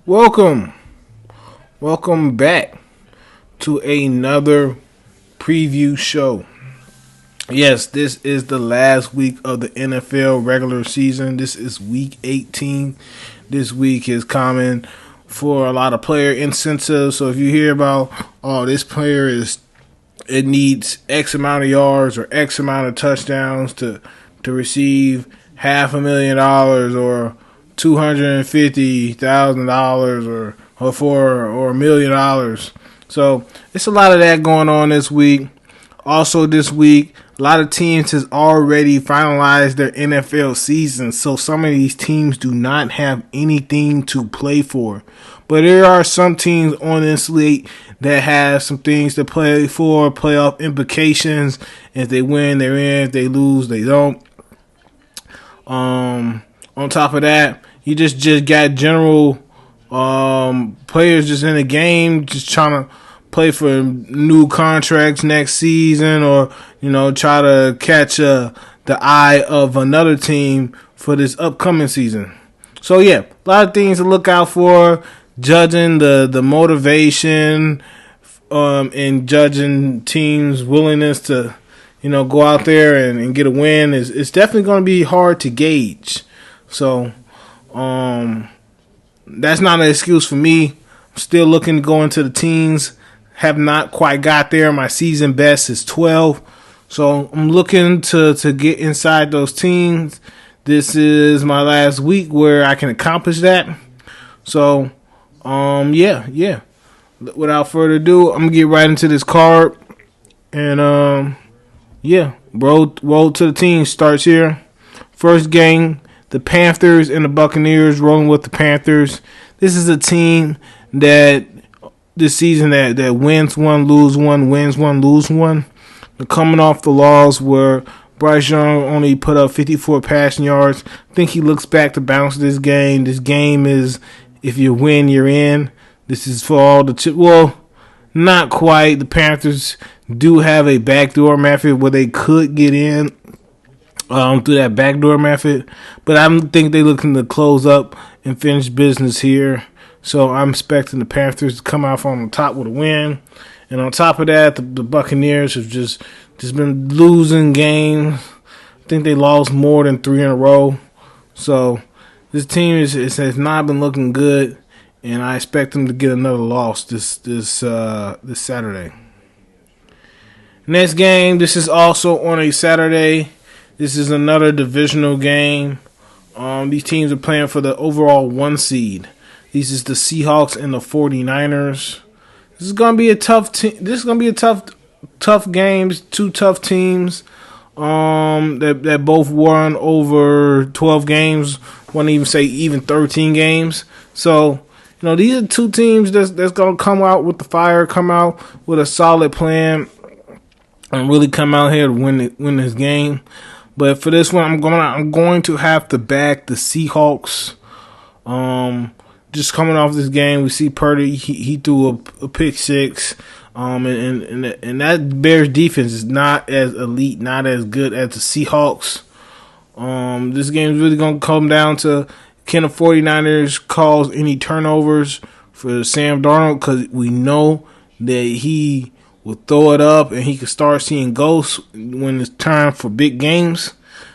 Welcome back to another preview show. Yes, this is the last week of the NFL regular season. This is week 18. This week is common for a lot of player incentives. So if you hear about, this player it needs X amount of yards or X amount of touchdowns to receive $500,000 or $250,000 or $1 million. So it's a lot of that going on this week. Also this week, a lot of teams has already finalized their NFL season. So some of these teams do not have anything to play for. But there are some teams on this slate that have some things to play for, playoff implications. If they win, they're in. If they lose, they don't. On top of that, you just got general players just in the game, just trying to play for new contracts next season, or try to catch the eye of another team for this upcoming season. So yeah, a lot of things to look out for. Judging the motivation, and judging teams' willingness to go out there and get a win is definitely going to be hard to gauge. So, that's not an excuse for me. I'm still looking to go into the teens. Have not quite got there. My season best is 12. So, I'm looking to get inside those teens. This is my last week where I can accomplish that. So, yeah. Without further ado, I'm going to get right into this card. And, roll to the team starts here. First game, the Panthers and the Buccaneers, rolling with the Panthers. This is a team that this season that wins one, lose one, wins one, lose one. They're coming off the loss where Bryce Young only put up 54 passing yards. I think he looks back to bounce this game. This game is, if you win, you're in. This is for all the well, not quite. The Panthers do have a backdoor method where they could get in through that backdoor method, but I don't think they're looking to close up and finish business here. So I'm expecting the Panthers to come out on the top with a win. And on top of that, the Buccaneers have just been losing games. I think they lost more than 3 in a row. So this team has not been looking good, and I expect them to get another loss this Saturday. Next game, this is also on a Saturday. This is another divisional game. These teams are playing for the overall 1 seed. This is the Seahawks and the 49ers. This is going to be a tough tough games. 2 tough teams that both won over 12 games. Wouldn't even say even 13 games. So, these are 2 teams that's going to come out with the fire, come out with a solid plan, and really come out here to win this game. But for this one, I'm going to have to back the Seahawks. Just coming off this game, we see Purdy. He threw a pick 6. And that Bears defense is not as elite, not as good as the Seahawks. This game is really going to come down to, can the 49ers cause any turnovers for Sam Darnold? Because we know that he will throw it up and he can start seeing ghosts when it's time for big games.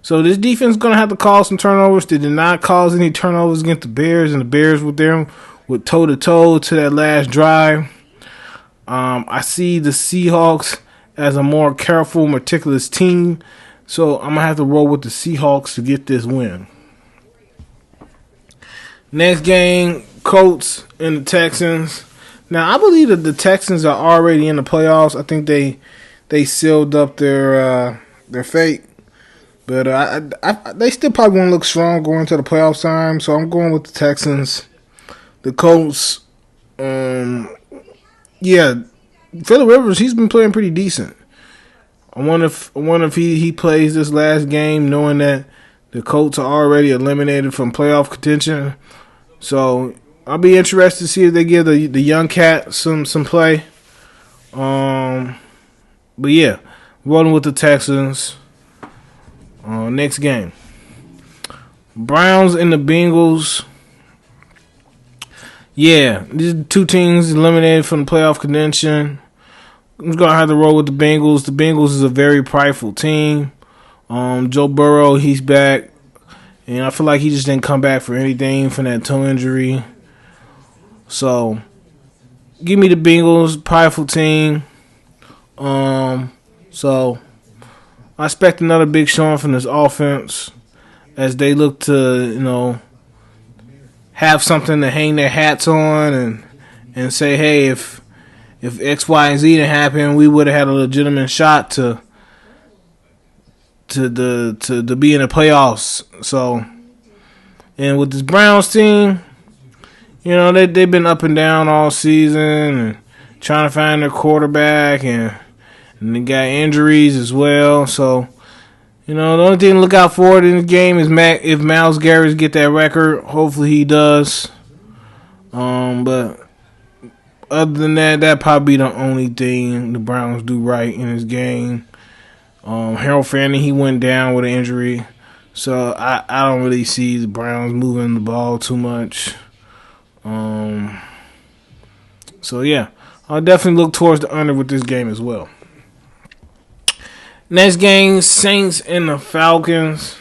So this defense is going to have to cause some turnovers. They did not cause any turnovers against the Bears, and the Bears were there with toe-to-toe to that last drive. I see the Seahawks as a more careful, meticulous team, so I'm going to have to roll with the Seahawks to get this win. Next game, Colts and the Texans. Now, I believe that the Texans are already in the playoffs. I think they sealed up their fate. But they still probably won't look strong going to the playoffs time, so I'm going with the Texans. The Colts, Phillip Rivers, he's been playing pretty decent. I wonder if he plays this last game knowing that the Colts are already eliminated from playoff contention. So I'll be interested to see if they give the young cat some play. But yeah, rolling with the Texans. Next game, Browns and the Bengals. Yeah, these two teams eliminated from the playoff contention. I'm just gonna have to roll with the Bengals. The Bengals is a very prideful team. Joe Burrow, he's back, and I feel like he just didn't come back for anything from that toe injury. So, give me the Bengals, prideful team. So I expect another big showing from this offense as they look to, have something to hang their hats on and say, hey, if X, Y, and Z didn't happen, we would have had a legitimate shot to be in the playoffs. So, and with this Browns team, they've been up and down all season and trying to find their quarterback, and they got injuries as well. So, the only thing to look out for in this game is if Myles Garrett get that record. Hopefully he does. But other than that, that'd probably be the only thing the Browns do right in this game. Harold Fanning, he went down with an injury. So I don't really see the Browns moving the ball too much. So yeah, I'll definitely look towards the under with this game as well. Next game, Saints and the Falcons.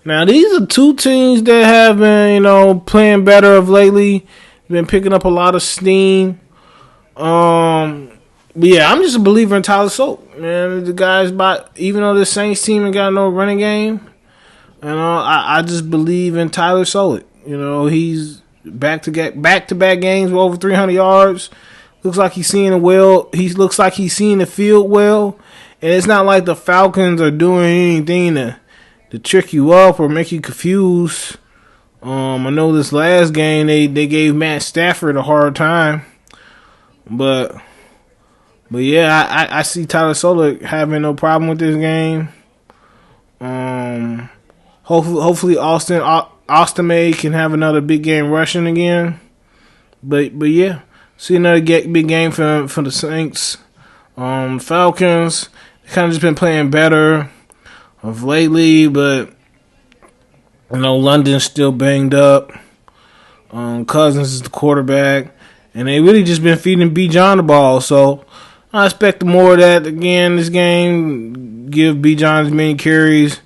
Now, these are two teams that have been, playing better of lately. Been picking up a lot of steam. But yeah, I'm just a believer in Tyler Soap. Man, the guy's even though the Saints team ain't got no running game, I just believe in Tyler Soap. He's back-to-back games with over 300 yards. Looks like he's seeing it well. He looks like he's seeing the field well. And it's not like the Falcons are doing anything to trick you up or make you confused. I know this last game they gave Matt Stafford a hard time. But yeah, I see Tyler Solik having no problem with this game. Hopefully Austin May can have another big game rushing again. But yeah, see another big game for the Saints. Falcons, they kind of just been playing better of lately, but London's still banged up. Cousins is the quarterback, and they really just been feeding B. John the ball. So I expect more of that again this game. Give B. John as many carries,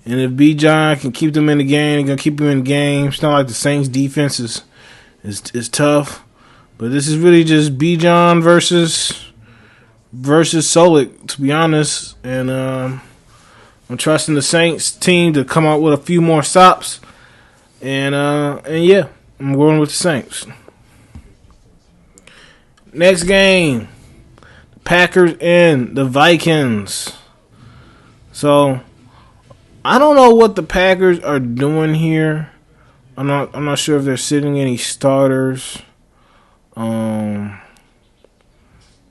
and if B. John can keep them in the game, they're gonna keep him in the game. It's not like the Saints defense is tough, but this is really just B. John versus Solik, to be honest. And I'm trusting the Saints team to come out with a few more stops. And yeah, I'm going with the Saints. Next game, the Packers and the Vikings. So I don't know what the Packers are doing here. I'm not sure if they're sitting any starters.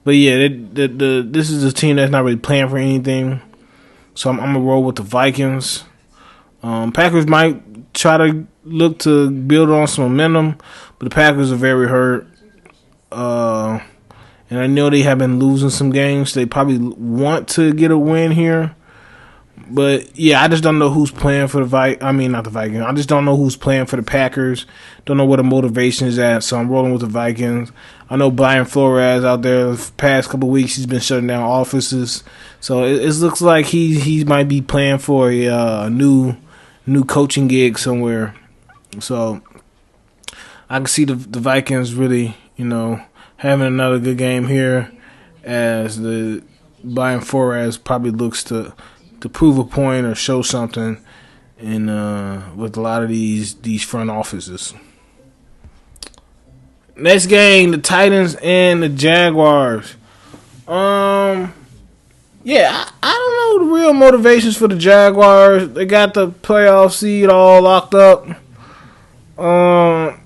But yeah, this is a team that's not really playing for anything. So I'm gonna roll with the Vikings. Packers might try to look to build on some momentum, but the Packers are very hurt. And I know they have been losing some games. They probably want to get a win here. But yeah, I just don't know who's playing for not the Vikings. I just don't know who's playing for the Packers. Don't know where the motivation is at, so I'm rolling with the Vikings. I know Brian Flores out there the past couple of weeks, he's been shutting down offices. So it looks like he might be playing for a new coaching gig somewhere. So I can see the Vikings really, having another good game here, as the Brian Flores probably looks to prove a point or show something with a lot of these front offices. Next game, the Titans and the Jaguars. Yeah, I don't know the real motivations for the Jaguars. They got the playoff seed all locked up. And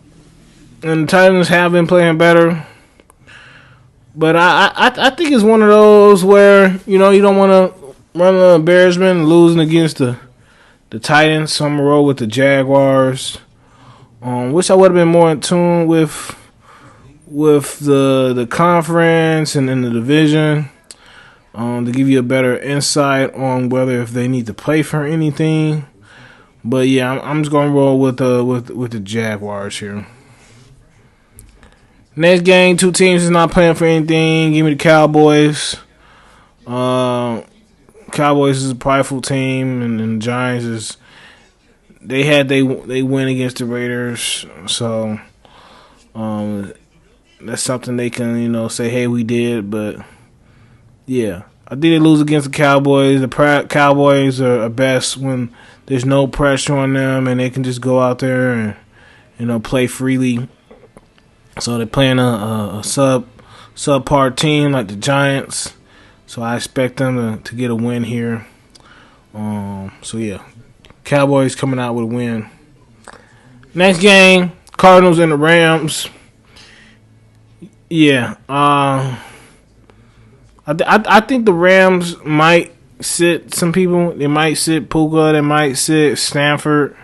the Titans have been playing better. But I think it's one of those where, you don't want to run an embarrassment and losing against the Titans. So I'm going to roll with the Jaguars. Wish I would have been more in tune with the conference and in the division to give you a better insight on whether if they need to play for anything. But yeah, I'm just going to roll with the Jaguars here. Next game, two teams is not playing for anything. Give me the Cowboys. Cowboys is a prideful team, and the Giants is they win against the Raiders, so that's something they can say, hey, we did. But yeah, I think they lose against the Cowboys. The Cowboys are best when there's no pressure on them and they can just go out there and play freely. So they're playing a subpar team like the Giants. So I expect them to get a win here. So yeah, Cowboys coming out with a win. Next game, Cardinals and the Rams. Yeah, I think the Rams might sit some people. They might sit Puka. They might sit Stanford.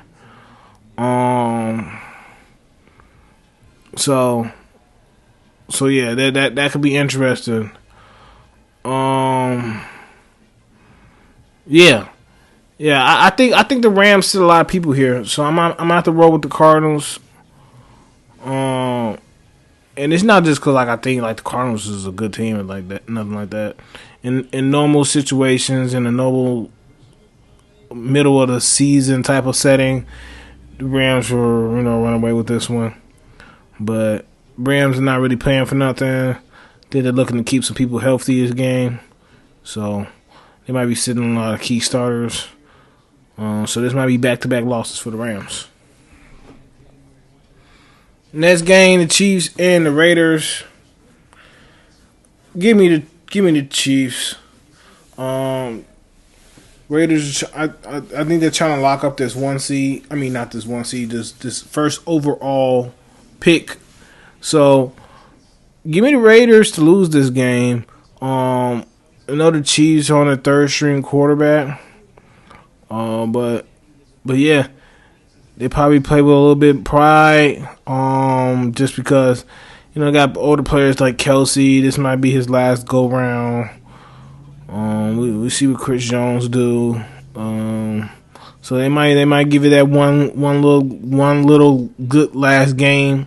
So yeah, that could be interesting. Yeah, I think the Rams sit a lot of people here. So I'm gonna have to roll with the Cardinals. And it's not just because I think the Cardinals is a good team and like that, nothing like that. In normal situations, in a normal middle of the season type of setting, the Rams will run away with this one. But Rams are not really playing for nothing. They're looking to keep some people healthy this game, so they might be sitting on a lot of key starters. So this might be back-to-back losses for the Rams. Next game, the Chiefs and the Raiders. Give me the Chiefs. Raiders. I think they're trying to lock up this 1 seed. I mean, not this 1 seed. This first overall pick. So give me the Raiders to lose this game. I know the Chiefs are on a third string quarterback. But yeah. They probably play with a little bit of pride, just because, got older players like Kelsey. This might be his last go round. We see what Chris Jones do. So they might give it that one little good last game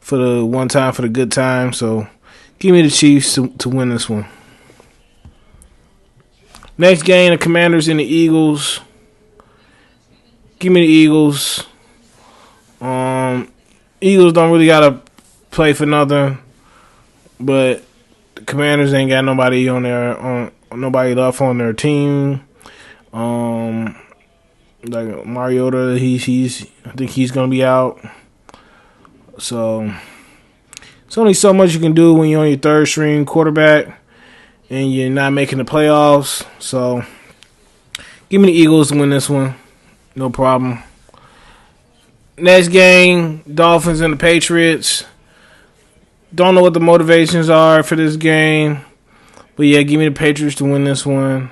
for the one time for the good time. So give me the Chiefs to win this one. Next game, the Commanders and the Eagles. Give me the Eagles. Eagles don't really gotta play for nothing, but the Commanders ain't got nobody nobody left on their team. Like Mariota, I think he's gonna be out. So it's only so much you can do when you're on your third string quarterback and you're not making the playoffs. So give me the Eagles to win this one. No problem. Next game, Dolphins and the Patriots. Don't know what the motivations are for this game. But yeah, give me the Patriots to win this one.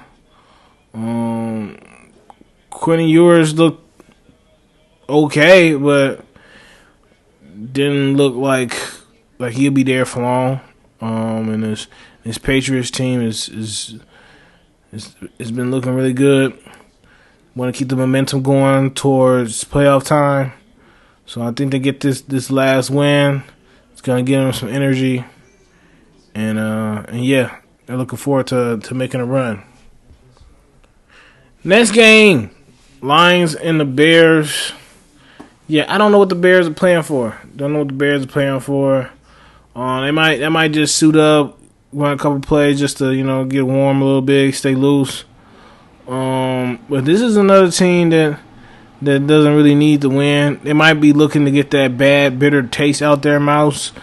Quentin Ewers looked okay, but didn't look like he'll be there for long. And this Patriots team is been looking really good. Want to keep the momentum going towards playoff time. So I think they get this last win. It's gonna give them some energy, and yeah, they're looking forward to making a run. Next game, Lions and the Bears. Yeah, I don't know what the Bears are playing for. They might just suit up, run a couple plays just to get warm a little bit, stay loose. But this is another team that doesn't really need to win. They might be looking to get that bad, bitter taste out their mouths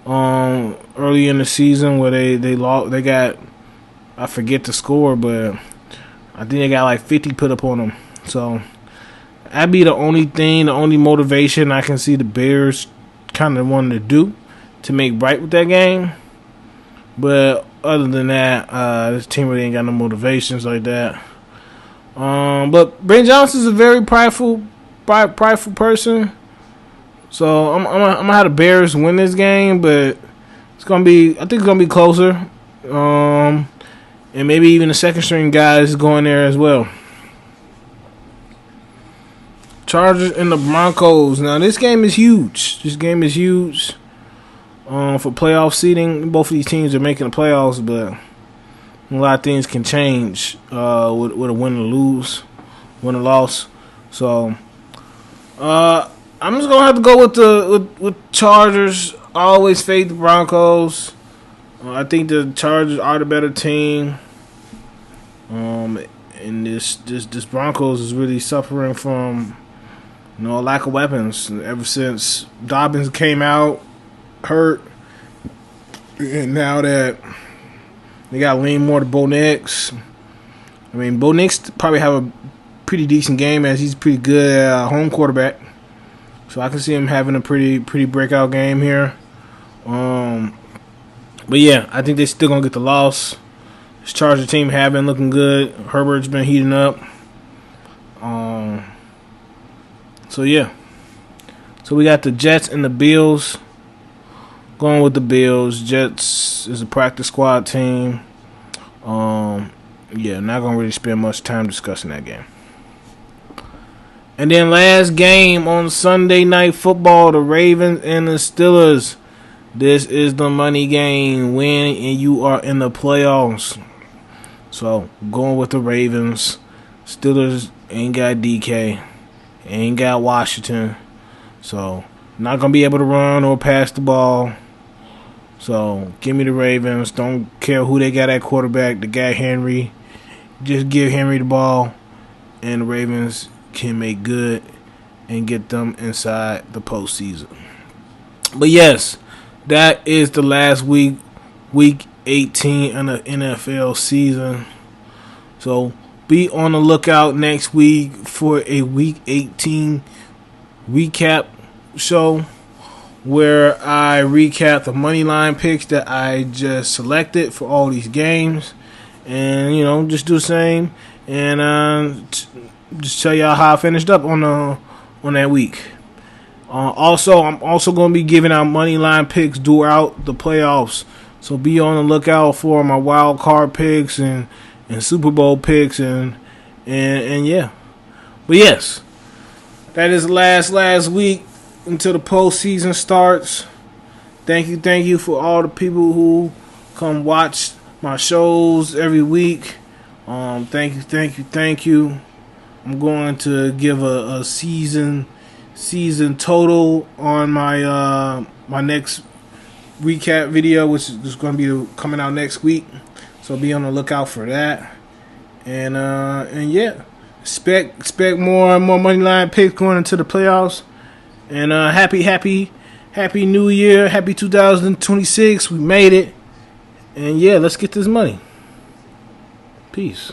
early in the season where they lost. They got, I forget the score, but I think they got like 50 put up on them. So that'd be the only motivation I can see the Bears kind of wanting to do to make right with that game. But other than that, this team really ain't got no motivations like that. But Brent Johnson's a very prideful person. So I'm gonna have the Bears win this game, but I think it's gonna be closer. And maybe even the second string guys going there as well. Chargers and the Broncos. Now this game is huge. for playoff seeding. Both of these teams are making the playoffs, but a lot of things can change with a win or loss. So I'm just gonna have to go with Chargers. I always fade the Broncos. I think the Chargers are the better team. And this Broncos is really suffering from a lack of weapons ever since Dobbins came out hurt, and now that they got to lean more to Bo Nix. I mean, Bo Nix probably have a pretty decent game as he's pretty good at home quarterback. So I can see him having a pretty breakout game here. But yeah, I think they're still gonna get the loss. This Charger team have been looking good. Herbert's been heating up. So yeah. So we got the Jets and the Bills. Going with the Bills. Jets is a practice squad team. Yeah, not gonna really spend much time discussing that game. And then last game on Sunday Night Football, the Ravens and the Steelers. This is the money game. Win and you are in the playoffs. So going with the Ravens. Steelers ain't got DK. Ain't got Washington. So not gonna be able to run or pass the ball. So give me the Ravens. Don't care who they got at quarterback. They got Henry. Just give Henry the ball, and the Ravens can make good and get them inside the postseason. But yes, that is the last week 18 in the NFL season. So be on the lookout next week for a week 18 recap show where I recap the Moneyline picks that I just selected for all these games, and just do the same and just tell y'all how I finished up on that week. Also, I'm also going to be giving out Moneyline picks throughout the playoffs, so be on the lookout for my wild card picks and Super Bowl picks and yeah. But yes, that is last week until the postseason starts. Thank you for all the people who come watch my shows every week. Thank you. I'm going to give a season total on my my next recap video, which is going to be coming out next week. So be on the lookout for that. And yeah, expect more and more Moneyline picks going into the playoffs. And happy New Year, happy 2026. We made it. And yeah, let's get this money. Peace.